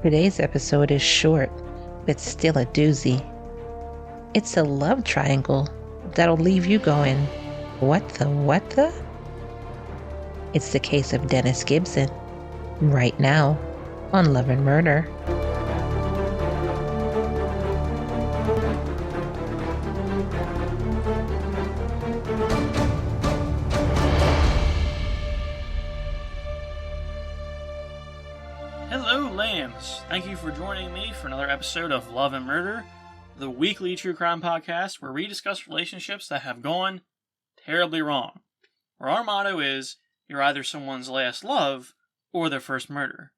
Today's episode is short, but still a doozy. It's a love triangle that'll leave you going, what the? It's the case of Dennis Gibson, right now on Love and Murder. Hello, lambs! Thank you for joining me for another episode of Love and Murder, the weekly true crime podcast where we discuss relationships that have gone terribly wrong. Where our motto is, you're either someone's last love or their first murder.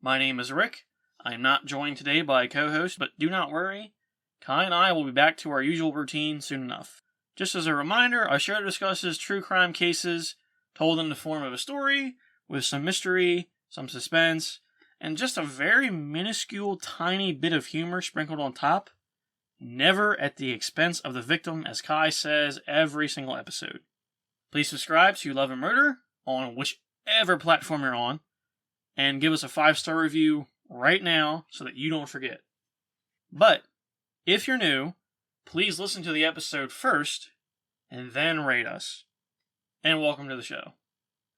My name is Rick. I am not joined today by a co-host, but do not worry. Kai and I will be back to our usual routine soon enough. Just as a reminder, our show discusses true crime cases told in the form of a story, with some mystery, some suspense, and just a very minuscule tiny bit of humor sprinkled on top, never at the expense of the victim, as Kai says every single episode. Please subscribe to Love and Murder on whichever platform you're on, and give us a 5-star review right now so that you don't forget. But, if you're new, please listen to the episode first, and then rate us. And welcome to the show.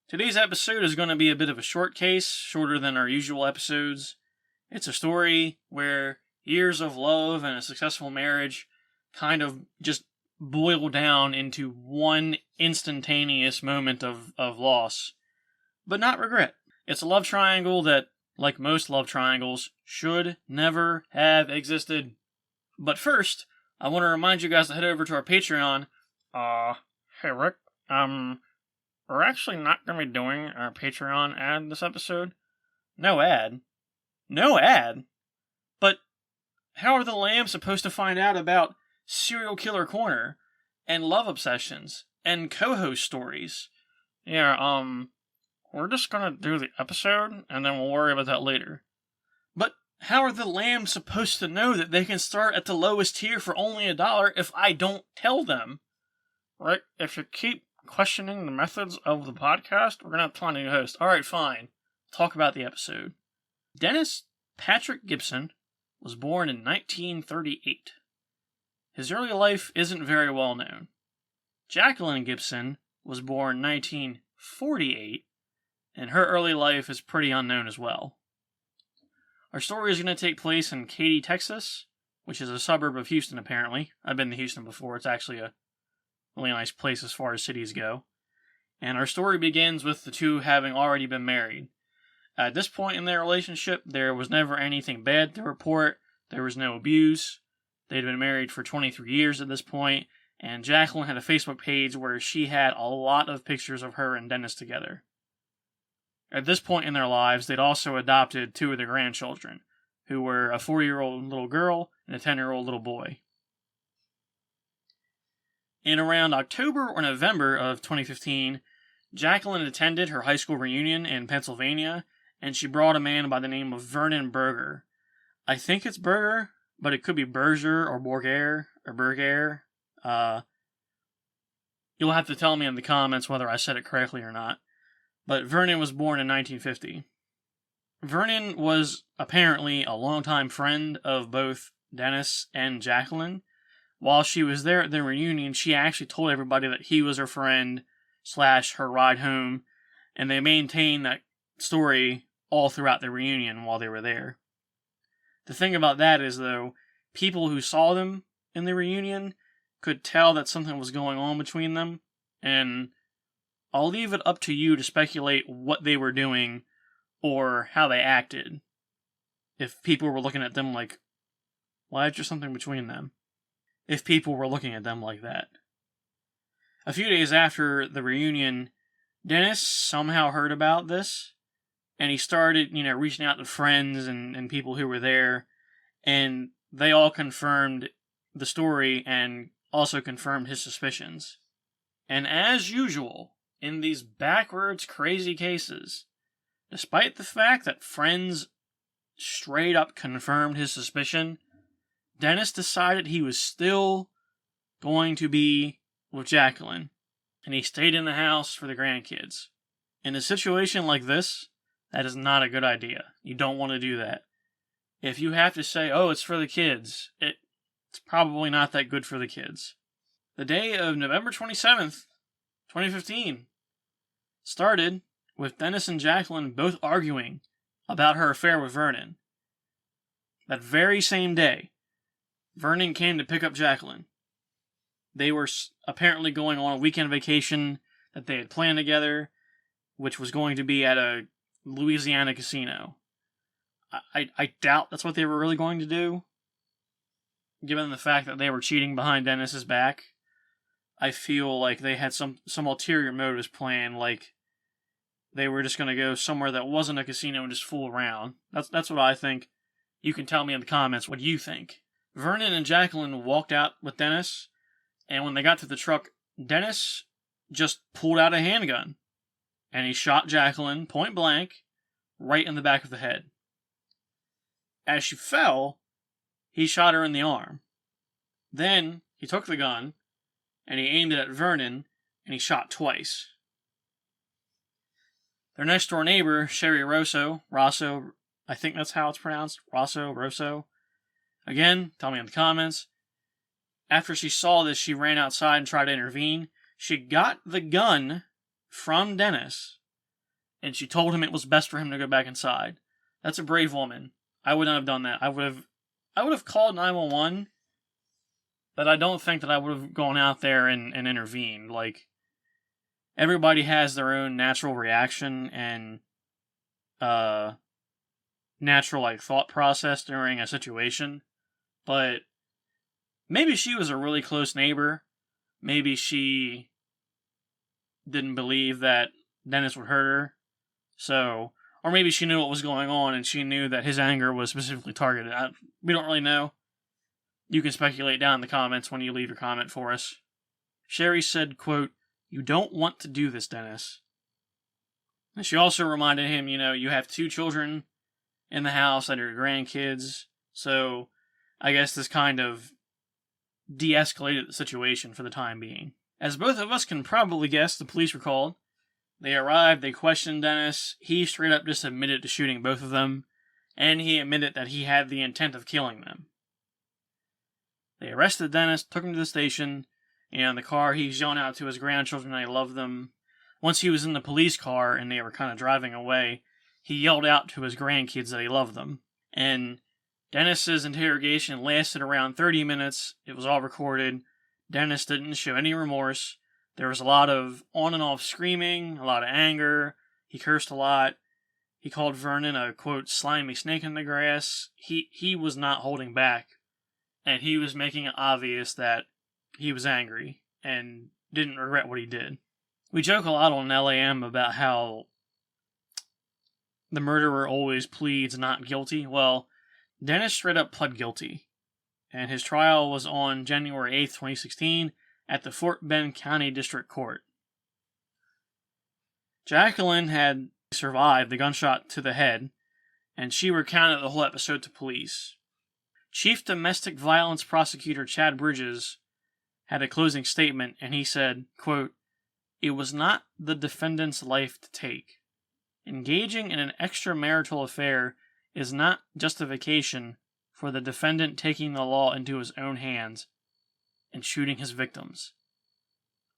Today's episode is going to be a bit of a short case, shorter than our usual episodes. It's a story where years of love and a successful marriage kind of just boil down into one instantaneous moment of loss, but not regret. It's a love triangle that, like most love triangles, should never have existed. But first, I want to remind you guys to head over to our Patreon. Hey Rick, we're actually not going to be doing our Patreon ad this episode. No ad? No ad? But how are the lambs supposed to find out about Serial Killer Corner and love obsessions and co-host stories? Yeah, we're just going to do the episode and then we'll worry about that later. But how are the lambs supposed to know that they can start at the lowest tier for only $1 if I don't tell them? Right? If you keep questioning the methods of the podcast, we're going to have to find a new host. Alright, fine. Talk about the episode. Dennis Patrick Gibson was born in 1938. His early life isn't very well known. Jacqueline Gibson was born 1948, and her early life is pretty unknown as well. Our story is going to take place in Katy, Texas, which is a suburb of Houston apparently. I've been to Houston before. It's actually a really nice place as far as cities go. And our story begins with the two having already been married. At this point in their relationship, there was never anything bad to report. There was no abuse. They'd been married for 23 years at this point, and Jacqueline had a Facebook page where she had a lot of pictures of her and Dennis together. At this point in their lives, they'd also adopted 2 of their grandchildren, who were a 4-year-old little girl and a 10-year-old little boy. In around October or November of 2015, Jacqueline attended her high school reunion in Pennsylvania, and she brought a man by the name of Vernonburger. I think it's Burger, but it could be Berger or Borger or Berger. You'll have to tell me in the comments whether I said it correctly or not. But Vernon was born in 1950. Vernon was apparently a longtime friend of both Dennis and Jacqueline. While she was there at the reunion, she actually told everybody that he was her friend / her ride home, and they maintained that story all throughout the reunion while they were there. The thing about that is, though, people who saw them in the reunion could tell that something was going on between them, and I'll leave it up to you to speculate what they were doing or how they acted. If people were looking at them like, why is there something between them? If people were looking at them like that. A few days after the reunion, Dennis somehow heard about this, and he started, reaching out to friends and people who were there, and they all confirmed the story and also confirmed his suspicions. And as usual, in these backwards crazy cases, despite the fact that friends straight up confirmed his suspicion, Dennis decided he was still going to be with Jacqueline, and he stayed in the house for the grandkids. In a situation like this, that is not a good idea. You don't want to do that. if you have to say, oh, it's for the kids, it's probably not that good for the kids. The day of November 27th, 2015, started with Dennis and Jacqueline both arguing about her affair with Vernon. That very same day, Vernon came to pick up Jacqueline. They were apparently going on a weekend vacation that they had planned together, which was going to be at a Louisiana casino. I doubt that's what they were really going to do, given the fact that they were cheating behind Dennis's back. I feel like they had some ulterior motives planned, like they were just going to go somewhere that wasn't a casino and just fool around. That's what I think. You can tell me in the comments what you think. Vernon and Jacqueline walked out with Dennis, and when they got to the truck, Dennis just pulled out a handgun, and he shot Jacqueline point blank right in the back of the head. As she fell, he shot her in the arm. Then he took the gun, and he aimed it at Vernon, and he shot twice. Their next door neighbor, Sherry Rosso, I think that's how it's pronounced, Rosso. Again, tell me in the comments. After she saw this, she ran outside and tried to intervene. She got the gun from Dennis, and she told him it was best for him to go back inside. That's a brave woman. I would not have done that. I would have called 911, but I don't think that I would have gone out there and intervened. Like, everybody has their own natural reaction and natural thought process during a situation, but maybe she was a really close neighbor. Maybe she didn't believe that Dennis would hurt her. So, or maybe she knew what was going on and she knew that his anger was specifically targeted. We don't really know. You can speculate down in the comments when you leave your comment for us. Sherry said, quote, "You don't want to do this, Dennis." And she also reminded him, you have 2 children in the house that are grandkids. So, I guess this kind of de-escalated the situation for the time being. As both of us can probably guess, the police were called. They arrived, they questioned Dennis. He straight up just admitted to shooting both of them, and he admitted that he had the intent of killing them. They arrested Dennis, took him to the station, and in the car he's yelling out to his grandchildren that he loved them. Once he was in the police car and they were kind of driving away, he yelled out to his grandkids that he loved them. And Dennis's interrogation lasted around 30 minutes. It was all recorded. Dennis didn't show any remorse. There was a lot of on and off screaming, a lot of anger. He cursed a lot. He called Vernon a, quote, slimy snake in the grass. He was not holding back. And he was making it obvious that he was angry and didn't regret what he did. We joke a lot on LAM about how the murderer always pleads not guilty. Well, Dennis straight up pled guilty, and his trial was on January 8th, 2016, at the Fort Bend County District Court. Jacqueline had survived the gunshot to the head, and she recounted the whole episode to police. Chief Domestic Violence Prosecutor Chad Bridges had a closing statement, and he said, quote, "It was not the defendant's life to take. Engaging in an extramarital affair is not justification for the defendant taking the law into his own hands and shooting his victims.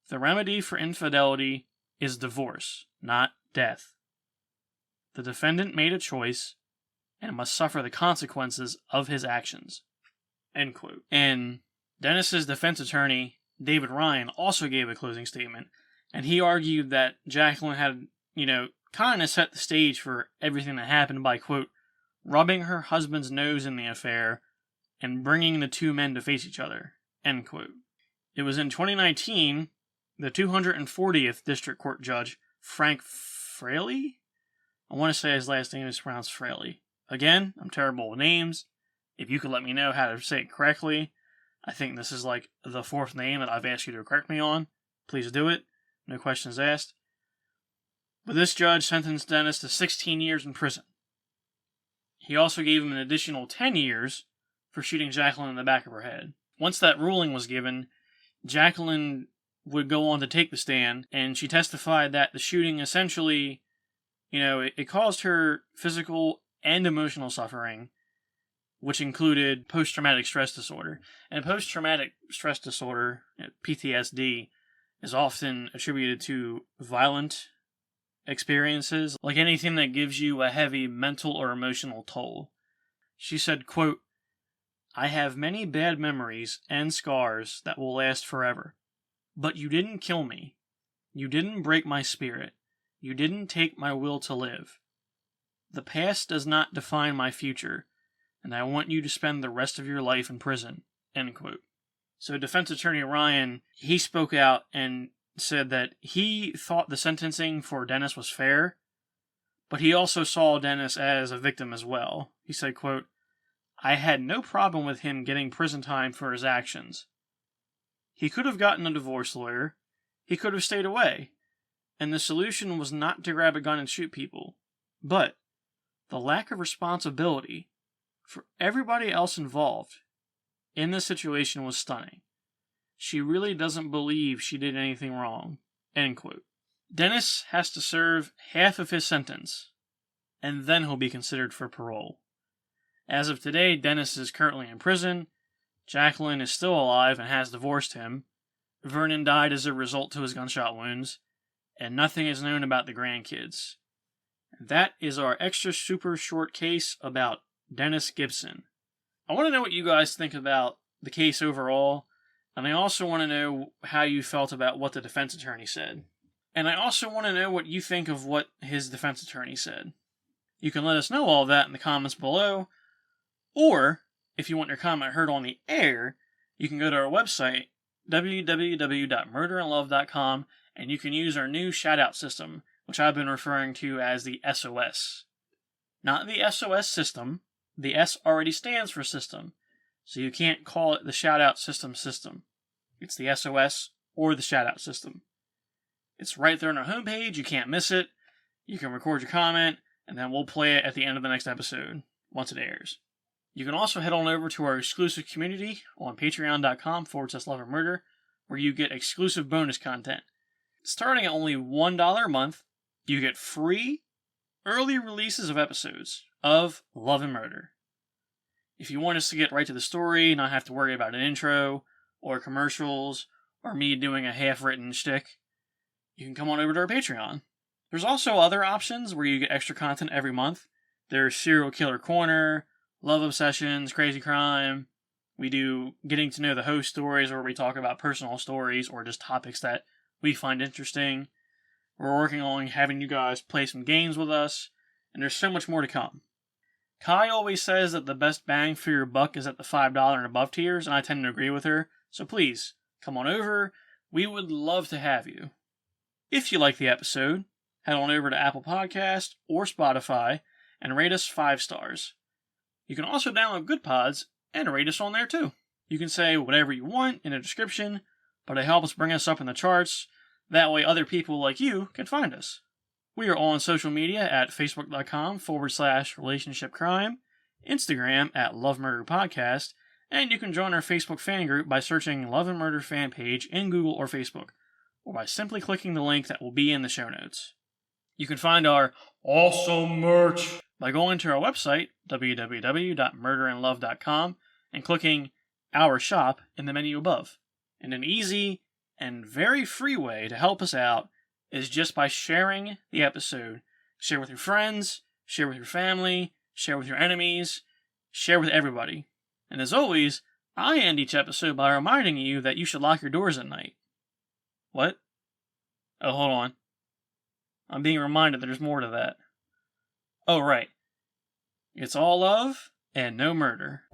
The remedy for infidelity is divorce, not death. The defendant made a choice and must suffer the consequences of his actions." End quote. And Dennis's defense attorney, David Ryan, also gave a closing statement, and he argued that Jacqueline had, kind of set the stage for everything that happened by, quote, rubbing her husband's nose in the affair and bringing the 2 men to face each other, end quote. It was in 2019, the 240th District Court Judge, Frank Fraley? I want to say his last name is pronounced Fraley. Again, I'm terrible with names. If you could let me know how to say it correctly, I think this is like the 4th name that I've asked you to correct me on. Please do it. No questions asked. But this judge sentenced Dennis to 16 years in prison. He also gave him an additional 10 years for shooting Jacqueline in the back of her head. Once that ruling was given, Jacqueline would go on to take the stand, and she testified that the shooting essentially, it caused her physical and emotional suffering, which included post-traumatic stress disorder. And post-traumatic stress disorder, PTSD, is often attributed to violent experiences, like anything that gives you a heavy mental or emotional toll. She said, quote, "I have many bad memories and scars that will last forever. But you didn't kill me. You didn't break my spirit. You didn't take my will to live. The past does not define my future, and I want you to spend the rest of your life in prison." End quote. So defense attorney Ryan, he spoke out and said that he thought the sentencing for Dennis was fair, but he also saw Dennis as a victim as well. He said, quote, "I had no problem with him getting prison time for his actions. He could have gotten a divorce lawyer, he could have stayed away, and the solution was not to grab a gun and shoot people. But the lack of responsibility for everybody else involved in this situation was stunning. She really doesn't believe she did anything wrong." End quote. Dennis has to serve half of his sentence, and then he'll be considered for parole. As of today, Dennis is currently in prison. Jacqueline is still alive and has divorced him. Vernon died as a result to his gunshot wounds, and nothing is known about the grandkids. That is our extra super short case about Dennis Gibson. I want to know what you guys think about the case overall, and I also want to know how you felt about what the defense attorney said. And I also want to know what you think of what his defense attorney said. You can let us know all of that in the comments below, or if you want your comment heard on the air, you can go to our website, www.murderandlove.com, and you can use our new shout-out system, which I've been referring to as the SOS. Not the SOS system. The S already stands for system, so you can't call it the shout-out system. It's the SOS or the shout-out system. It's right there on our homepage. You can't miss it. You can record your comment, and then we'll play it at the end of the next episode once it airs. You can also head on over to our exclusive community on patreon.com/loveandmurder, where you get exclusive bonus content. Starting at only $1 a month, you get free early releases of episodes of Love and Murder. If you want us to get right to the story, not have to worry about an intro, or commercials, or me doing a half-written shtick, you can come on over to our Patreon. There's also other options where you get extra content every month. There's Serial Killer Corner, Love Obsessions, Crazy Crime. We do Getting to Know the Host stories, where we talk about personal stories or just topics that we find interesting. We're working on having you guys play some games with us, and there's so much more to come. Kai always says that the best bang for your buck is at the $5 and above tiers, and I tend to agree with her, so please, come on over. We would love to have you. If you like the episode, head on over to Apple Podcast or Spotify and rate us 5 stars. You can also download Good Pods and rate us on there too. You can say whatever you want in the description, but it helps bring us up in the charts. That way other people like you can find us. We are on social media at facebook.com/relationshipcrime, Instagram at loveandmurderpodcast, and you can join our Facebook fan group by searching Love and Murder fan page in Google or Facebook, or by simply clicking the link that will be in the show notes. You can find our awesome merch by going to our website, www.murderandlove.com, and clicking Our Shop in the menu above. And an easy and very free way to help us out is just by sharing the episode. Share with your friends, share with your family, share with your enemies, share with everybody. And as always, I end each episode by reminding you that you should lock your doors at night. What? Oh, hold on. I'm being reminded that there's more to that. Oh, right. It's all love and no murder.